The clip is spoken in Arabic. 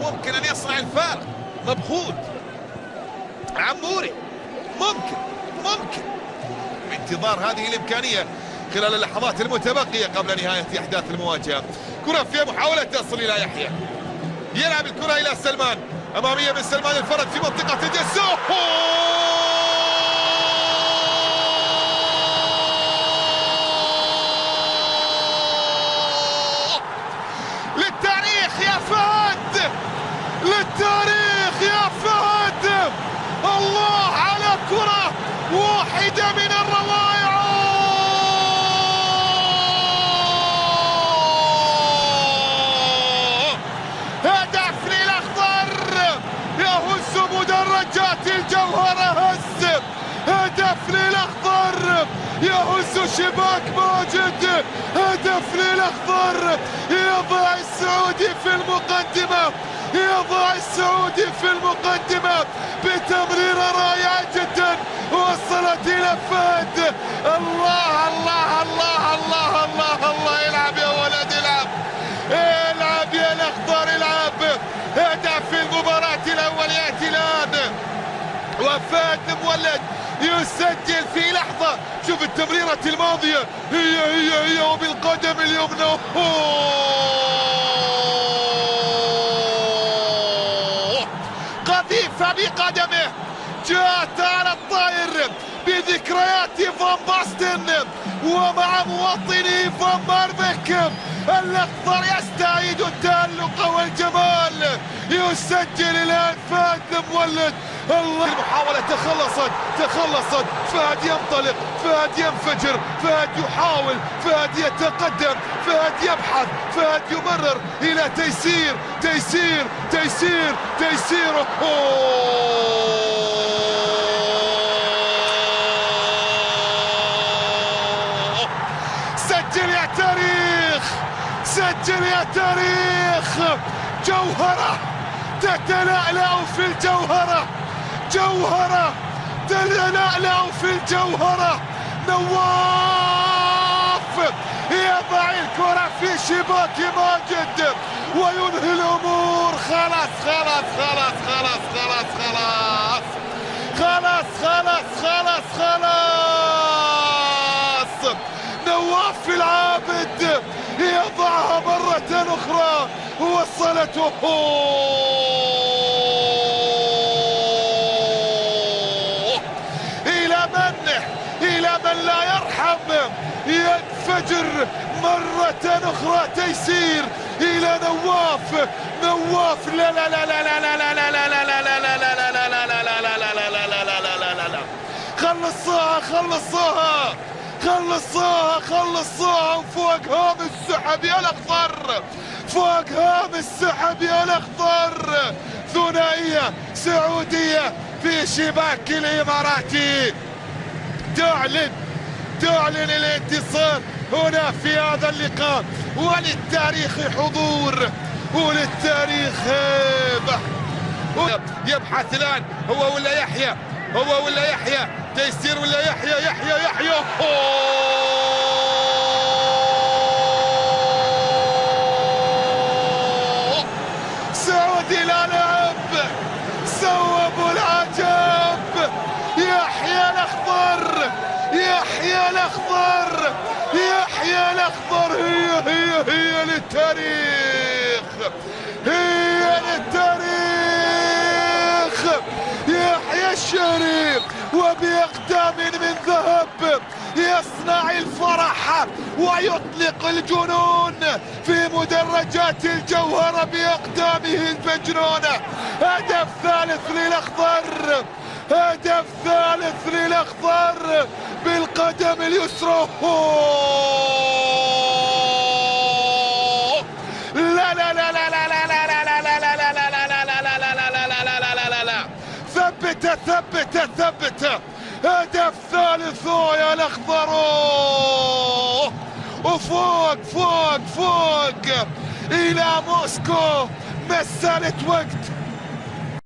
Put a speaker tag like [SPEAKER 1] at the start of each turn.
[SPEAKER 1] ممكن أن يصنع الفارق. مبخوت عموري ممكن بانتظار هذه الإمكانية خلال اللحظات المتبقية قبل نهاية أحداث المواجهة. كرة في محاولة تصل إلى يحيى، يلعب الكرة إلى سلمان، أمامية من سلمان الفرد في منطقة الجسوم، للتاريخ يا فهد، للتاريخ يا فهد. الله على كرة واحدة من الروائع. هدف للأخضر يهز مدرجات الجوهرة، هدف للأخضر يهز شباك ماجد، هدف للأخضر يضع السعودي في المقدمة، يضع السعودي في المقدمة بتمريرة رائعة جدا وصلت إلى فهد. الله الله الله الله الله الله، يلعب يا ولد، العب يا الأخضر، العب. هدف المباراة الأول يأتي الآن وفهد مولد يسجل في لحظة. شوف التمريرة الماضية، هي وبالقدم اليمنى، قذيفة بقدمه جاءت على الطائر بذكريات فان باستن ومع مواطني فان ماربك. الأخضر يستعيد التألق والجمال، يسجل الآن فهد مولد. الله، المحاولة تخلصت، فهد ينطلق، فهد ينفجر، فهد يحاول، فهد يتقدم، فهد يبحث، فهد يمرر إلى تيسير. سجل يا تاريخ. جوهرة تتلألأ في الجوهرة، جوهرة تتلألأ في الجوهرة. نواف يضع الكرة في شباك ماجد وينهي الأمور. خلاص نواف العابد يضعها مرة أخرى ووصلته إلى من لا يرحم. ينفجر مرة أخرى تيسير إلى نواف. لا لا لا لا لا لا لا لا لا لا لا لا لا لا لا لا، خلصوها فوق هام السحب يا الأخضر، فوق هام السحب يا الأخضر. ثنائية سعودية في شباك الإماراتي تعلن الانتصار هنا في هذا اللقاء. وللتاريخ حضور وللتاريخ هيبة. يبحث الآن هو ولا يحيى، تيسير ولا يحيى. سعودي لا لعب، صوبوا العجب. يحيى الأخضر هي للتاريخ، يحيى الشهري وبأقدام من ذهب يصنع الفرح ويطلق الجنون في مدرجات الجوهرة بأقدامه المجنونة. هدف ثالث للأخضر بالقدم اليسرى. لا لا لا لا لا لا لا لا لا لا لا لا لا، ثبت. هدف ثالث يا الأخضر. وفوق إلى موسكو. مسألة وقت